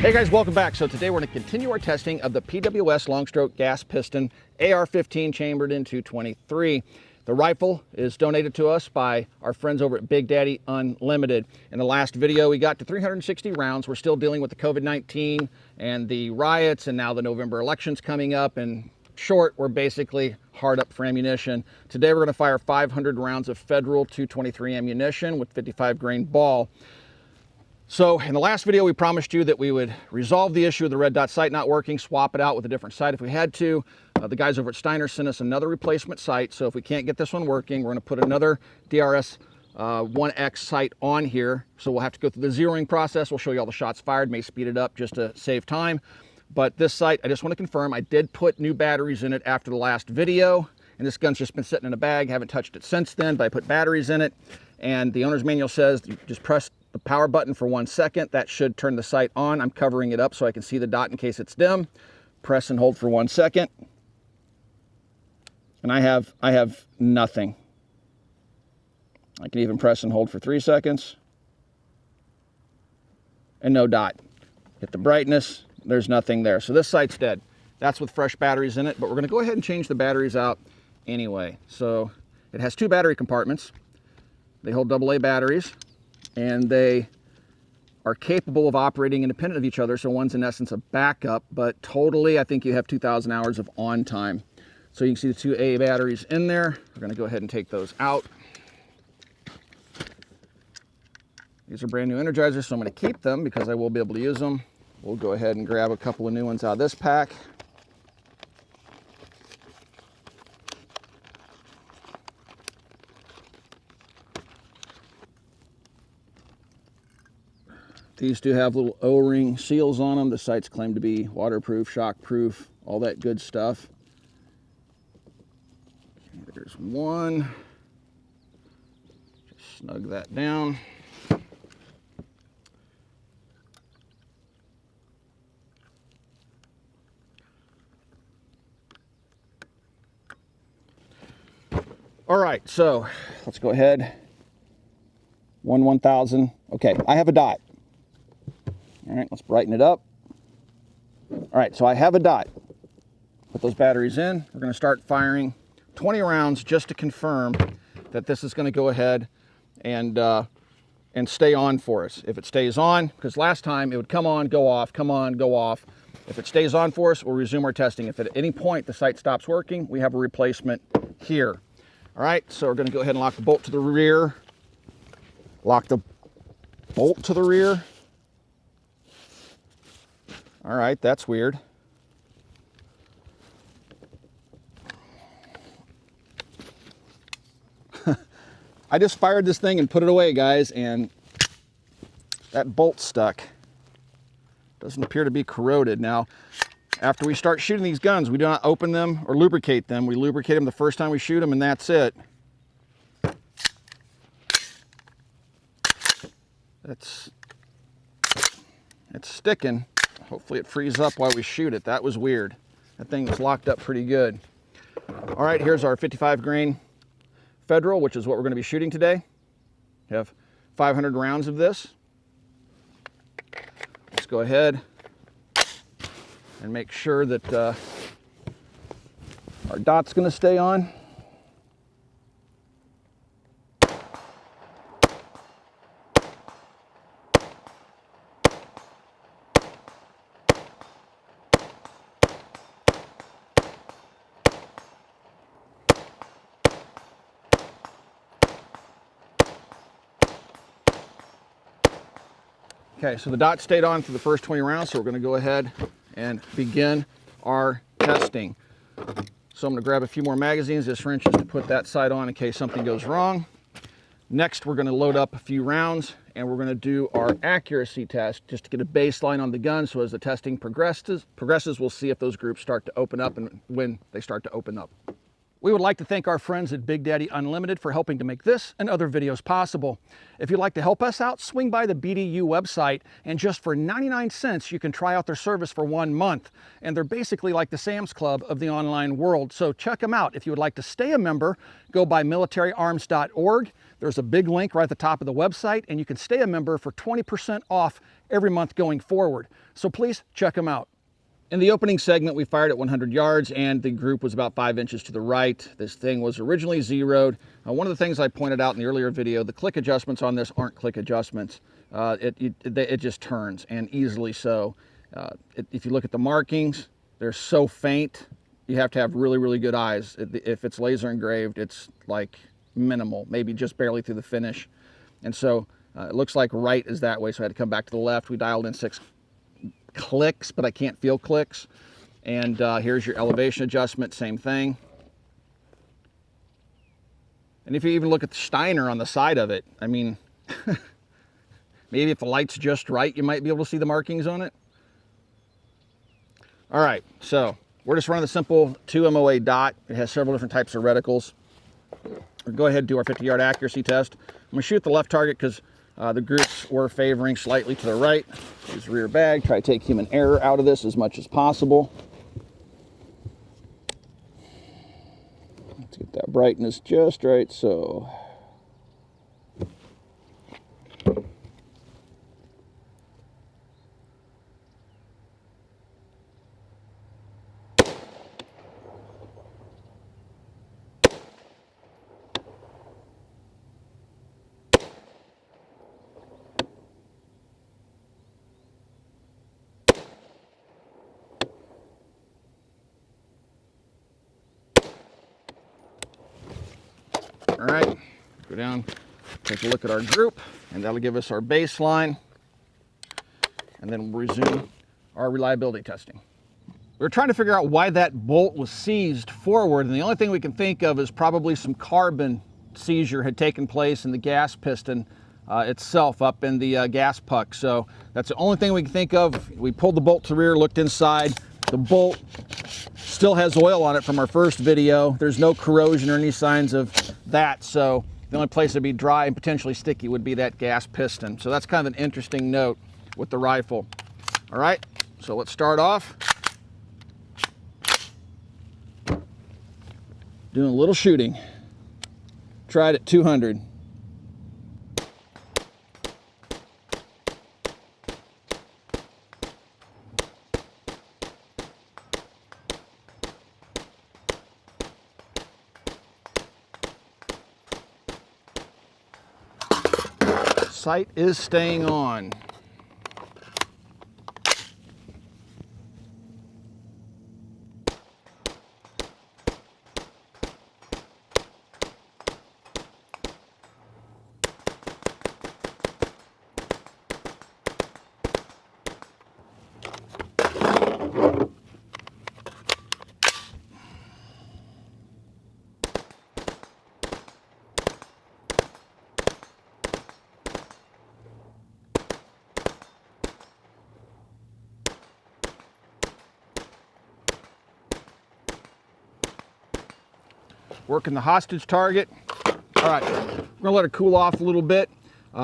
Hey guys, welcome back. So today we're going to continue our testing of the PWS long stroke gas piston AR15 chambered in 223. The rifle is donated to us by our friends over at Big Daddy Unlimited. In the last video we got to 360 rounds. We're still dealing with the COVID-19 and the riots, and now the November elections coming up. In short, we're basically hard up for ammunition. Today we're going to fire 500 rounds of federal 223 ammunition with 55 grain ball. So in the last video, we promised you that we would resolve the issue of the red dot sight not working, swap it out with a different sight if we had to. The guys over at Steiner sent us another replacement sight. So if we can't get this one working, we're going to put another DRS 1X sight on here. So we'll have to go through the zeroing process. We'll show you all the shots fired, may speed it up just to save time. But this sight, I just want to confirm, I did put new batteries in it after the last video. And this gun's just been sitting in a bag. Haven't touched it since then, but I put batteries in it. And the owner's manual says you just press the power button for 1 second. That should turn the sight on. I'm covering it up so I can see the dot in case it's dim. Press and hold for 1 second. And I have nothing. I can even press and hold for 3 seconds. And no dot. Hit the brightness, there's nothing there. So this sight's dead. That's with fresh batteries in it, but we're gonna go ahead and change the batteries out anyway. So it has 2 battery compartments. They hold AA batteries, and they are capable of operating independent of each other. So one's in essence a backup, but totally I think you have 2,000 hours of on time. So you can see the 2 AA batteries in there. We're gonna go ahead and take those out. These are brand new Energizers, so I'm gonna keep them because I will be able to use them. We'll go ahead and grab a couple of new ones out of this pack. These do have little O-ring seals on them. The sights claim to be waterproof, shockproof, all that good stuff. Okay, there's one. Just snug that down. All right, so let's go ahead. 1/1000. Okay, I have a dot. All right, let's brighten it up. All right, so I have a dot. Put those batteries in. We're going to start firing 20 rounds just to confirm that this is going to go ahead and stay on for us. If it stays on, because last time it would come on, go off, come on, go off. If it stays on for us, we'll resume our testing. If at any point the sight stops working, we have a replacement here. All right, so we're going to go ahead and lock the bolt to the rear. Lock the bolt to the rear. All right, that's weird. I just fired this thing and put it away, guys, and that bolt stuck. Doesn't appear to be corroded. Now, after we start shooting these guns, we do not open them or lubricate them. We lubricate them the first time we shoot them, and that's it. It's sticking. Hopefully it frees up while we shoot it. That was weird. That thing was locked up pretty good. All right, here's our 55 grain Federal, which is what we're going to be shooting today. We have 500 rounds of this. Let's go ahead and make sure that our dot's going to stay on. Okay, so the dot stayed on for the first 20 rounds, so we're going to go ahead and begin our testing. So I'm going to grab a few more magazines, just for instance, to put that sight on in case something goes wrong. Next, we're going to load up a few rounds, and we're going to do our accuracy test just to get a baseline on the gun, so as the testing progresses, we'll see if those groups start to open up and when they start to open up. We would like to thank our friends at Big Daddy Unlimited for helping to make this and other videos possible. If you'd like to help us out, swing by the BDU website, and just for 99 cents, you can try out their service for 1 month. And they're basically like the Sam's Club of the online world. So check them out. If you would like to stay a member, go by militaryarms.org. There's a big link right at the top of the website, and you can stay a member for 20% off every month going forward. So please check them out. In the opening segment, we fired at 100 yards and the group was about 5 inches to the right. This thing was originally zeroed. One of the things I pointed out in the earlier video, the click adjustments on this aren't click adjustments. It just turns, and easily so. If you look at the markings, they're so faint, you have to have really, really good eyes. If it's laser engraved, it's like minimal, maybe just barely through the finish. And so it looks like right is that way, so I had to come back to the left. We dialed in 6 clicks, but I can't feel clicks. And here's your elevation adjustment, same thing. And if you even look at the Steiner on the side of it, I mean, maybe if the light's just right, you might be able to see the markings on it. All right, so we're just running the simple 2 MOA dot. It has several different types of reticles. We'll go ahead and do our 50-yard accuracy test. I'm gonna shoot the left target because the groups were favoring slightly to the right. Use rear bag, try to take human error out of this as much as possible. Let's get that brightness just right, so. All right, go down, take a look at our group, and that'll give us our baseline, and then we'll resume our reliability testing. We were trying to figure out why that bolt was seized forward, and the only thing we can think of is probably some carbon seizure had taken place in the gas piston itself up in the gas puck. So that's the only thing we can think of. We pulled the bolt to the rear, looked inside. The bolt still has oil on it from our first video. There's no corrosion or any signs of that, so the only place it'd be dry and potentially sticky would be that gas piston. So that's kind of an interesting note with the rifle. All right, so let's start off doing a little shooting. Tried at 200. Sight is staying on. Working the hostage target. All right, we're gonna let it cool off a little bit.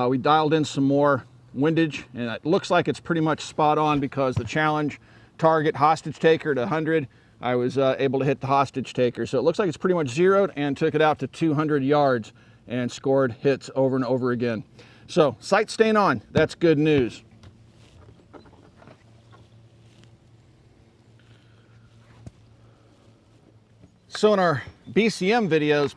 We dialed in some more windage, and it looks like it's pretty much spot on because the challenge target hostage taker at 100, I was able to hit the hostage taker. So it looks like it's pretty much zeroed and took it out to 200 yards and scored hits over and over again. So sight staying on, that's good news. So in our BCM videos,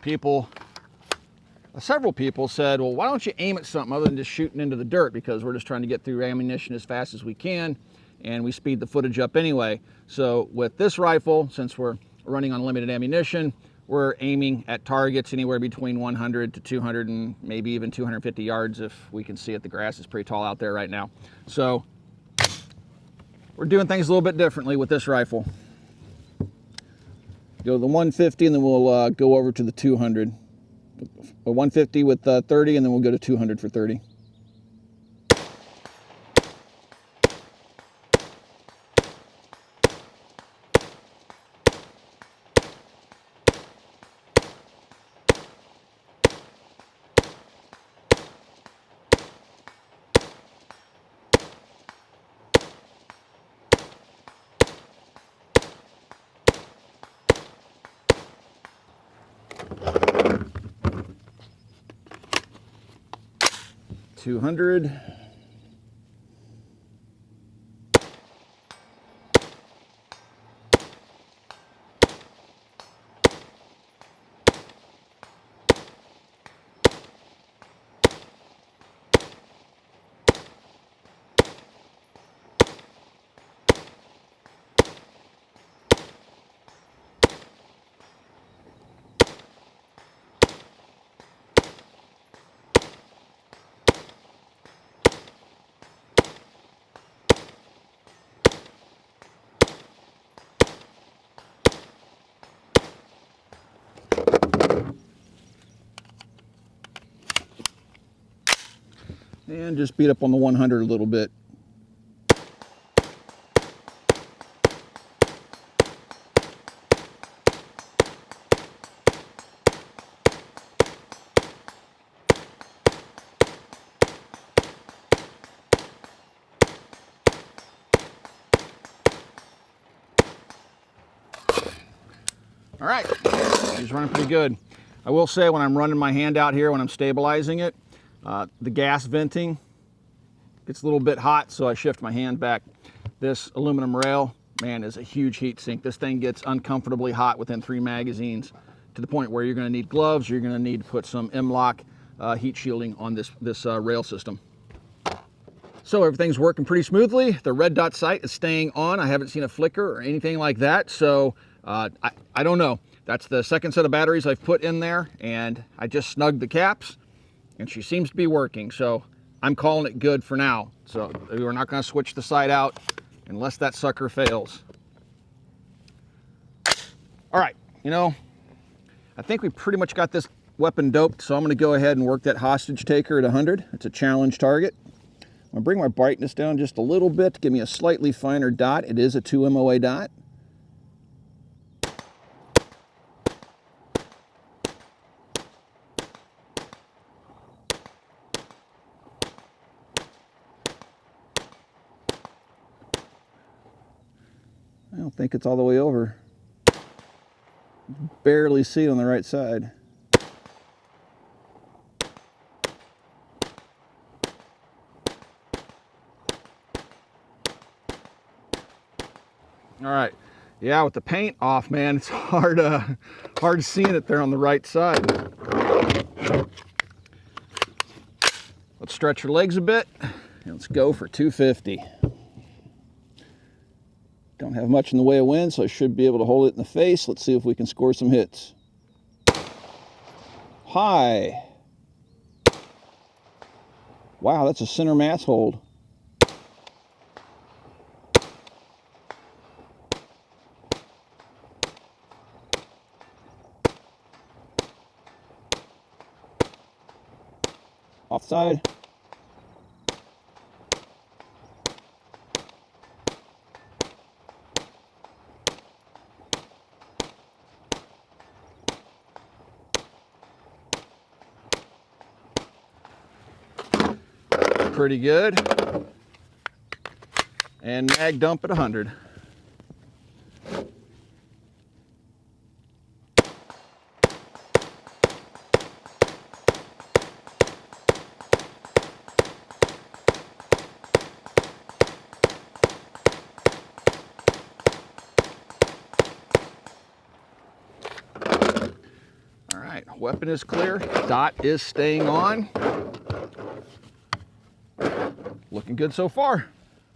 several people said, well, why don't you aim at something other than just shooting into the dirt, because we're just trying to get through ammunition as fast as we can, and we speed the footage up anyway. So with this rifle, since we're running on limited ammunition, we're aiming at targets anywhere between 100 to 200 and maybe even 250 yards if we can see it. The grass is pretty tall out there right now. So we're doing things a little bit differently with this rifle. Go to the 150 and then we'll go over to the 200. A 150 with 30 and then we'll go to 200 for 30. 200. And just beat up on the 100 a little bit. All right, she's running pretty good. I will say when I'm running my hand out here, when I'm stabilizing it, the gas venting gets a little bit hot, so I shift my hand back. This aluminum rail, man, is a huge heat sink. This thing gets uncomfortably hot within 3 magazines to the point where you're gonna need gloves, you're gonna need to put some M-LOK heat shielding on this rail system. So everything's working pretty smoothly. The red dot sight is staying on. I haven't seen a flicker or anything like that, so I don't know. That's the second set of batteries I've put in there, and I just snugged the caps, and she seems to be working, so I'm calling it good for now. So we're not going to switch the sight out unless that sucker fails. All right, you know, I think we pretty much got this weapon doped, so I'm going to go ahead and work that hostage taker at 100. It's a challenge target. I'm going to bring my brightness down just a little bit to give me a slightly finer dot. It is a 2 MOA dot. I don't think it's all the way over. Barely see it on the right side. All right, yeah, with the paint off, man, it's hard seeing it there on the right side. Let's stretch your legs a bit, and let's go for 250. Don't have much in the way of wind, so I should be able to hold it in the face. Let's see if we can score some hits. High. Wow, that's a center mass hold. Offside. Pretty good. And mag dump at 100. All right, weapon is clear. Dot is staying on. Looking good so far.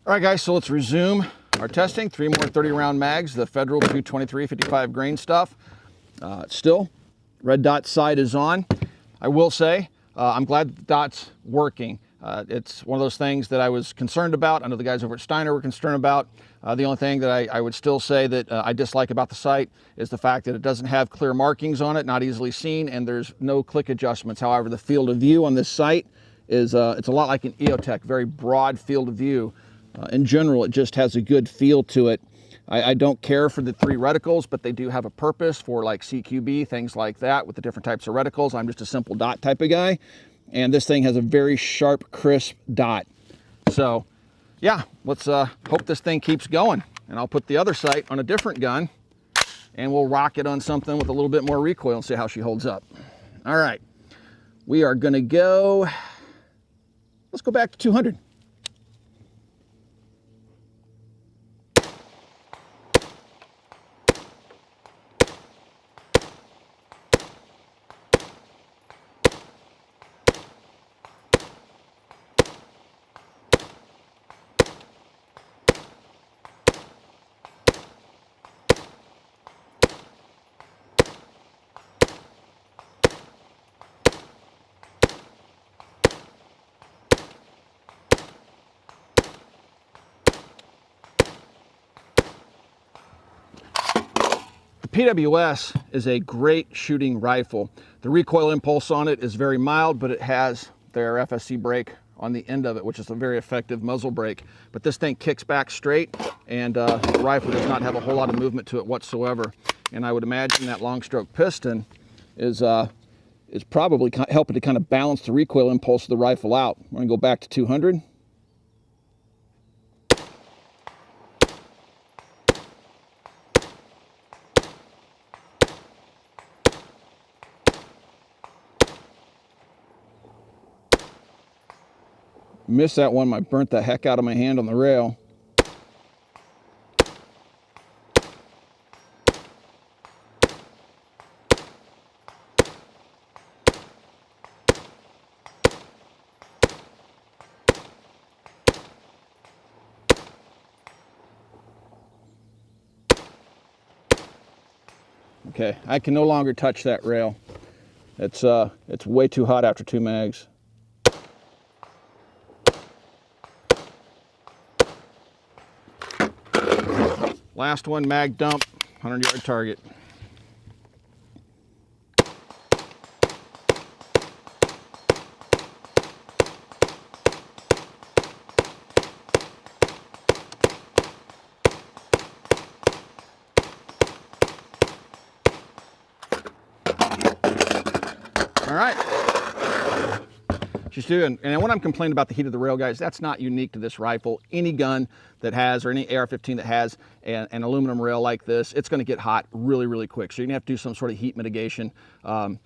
All right, guys, so let's resume our testing. 3 more 30-round mags, the Federal 223 55 grain stuff. Still, red dot sight is on. I will say, I'm glad the dot's working. It's one of those things that I was concerned about. I know the guys over at Steiner were concerned about. The only thing that I would still say that I dislike about the sight is the fact that it doesn't have clear markings on it, not easily seen, and there's no click adjustments. However, the field of view on this sight is it's a lot like an EOTech, very broad field of view. In general, it just has a good feel to it. I don't care for the 3 reticles, but they do have a purpose for like CQB, things like that with the different types of reticles. I'm just a simple dot type of guy. And this thing has a very sharp, crisp dot. So yeah, let's hope this thing keeps going. And I'll put the other sight on a different gun and we'll rock it on something with a little bit more recoil and see how she holds up. All right, we are gonna go Let's go back to 200. PWS is a great shooting rifle. The recoil impulse on it is very mild, but it has their FSC brake on the end of it, which is a very effective muzzle brake. But this thing kicks back straight, and the rifle does not have a whole lot of movement to it whatsoever. And I would imagine that long stroke piston is probably helping to kind of balance the recoil impulse of the rifle out. We're gonna go back to 200. Missed that one. I burnt the heck out of my hand on the rail. Okay, I can no longer touch that rail. It's way too hot after 2 mags. Last one, mag dump, 100-yard target. All right. Just do, and when I'm complaining about the heat of the rail, guys, that's not unique to this rifle. Any gun that has, or any AR-15 that has an aluminum rail like this, it's going to get hot really, really quick. So you're going to have to do some sort of heat mitigation, tools.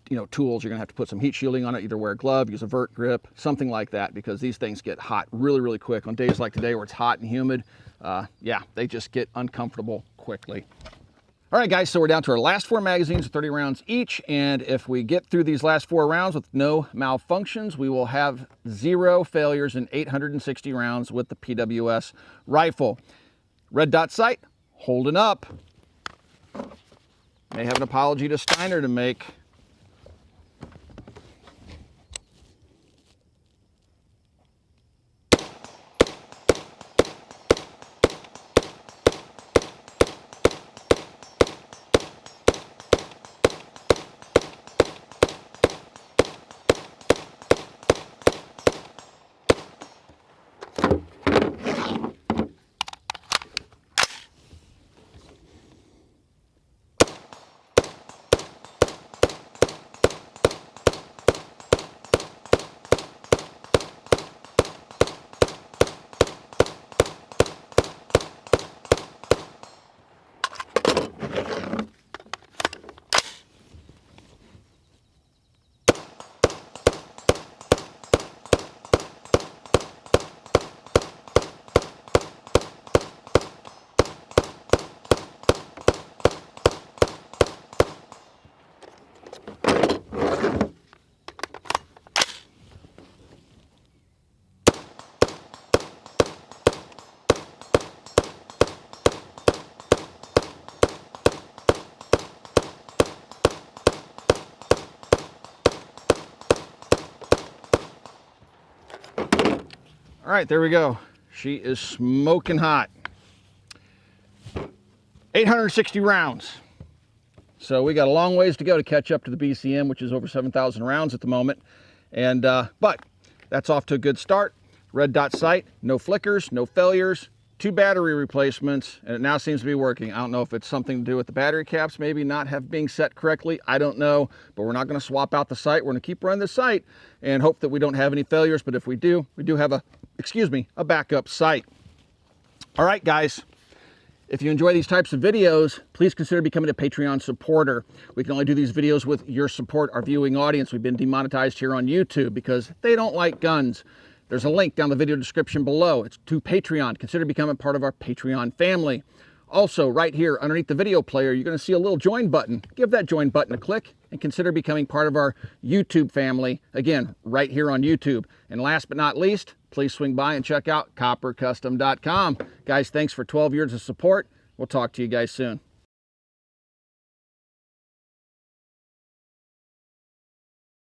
You're going to have to put some heat shielding on it, either wear a glove, use a vert grip, something like that, because these things get hot really, really quick. On days like today where it's hot and humid, yeah, they just get uncomfortable quickly. All right, guys, so we're down to our last 4 magazines, 30 rounds each, and if we get through these last 4 rounds with no malfunctions, we will have 0 failures in 860 rounds with the PWS rifle. Red dot sight, holding up. May have an apology to Steiner to make. All right, there we go. She is smoking hot. 860 rounds. So we got a long ways to go to catch up to the BCM, which is over 7,000 rounds at the moment. And but that's off to a good start. Red dot sight, no flickers, no failures, 2 battery replacements, and it now seems to be working. I don't know if it's something to do with the battery caps, maybe not have being set correctly. I don't know, but we're not going to swap out the sight. We're going to keep running the sight and hope that we don't have any failures. But if we do have a backup sight. All right, guys. If you enjoy these types of videos, please consider becoming a Patreon supporter. We can only do these videos with your support, our viewing audience. We've been demonetized here on YouTube because they don't like guns. There's a link down the video description below. It's to Patreon. Consider becoming part of our Patreon family. Also, right here underneath the video player, you're going to see a little join button. Give that join button a click and consider becoming part of our YouTube family. Again, right here on YouTube. And last but not least, please swing by and check out coppercustom.com. Guys, thanks for 12 years of support. We'll talk to you guys soon.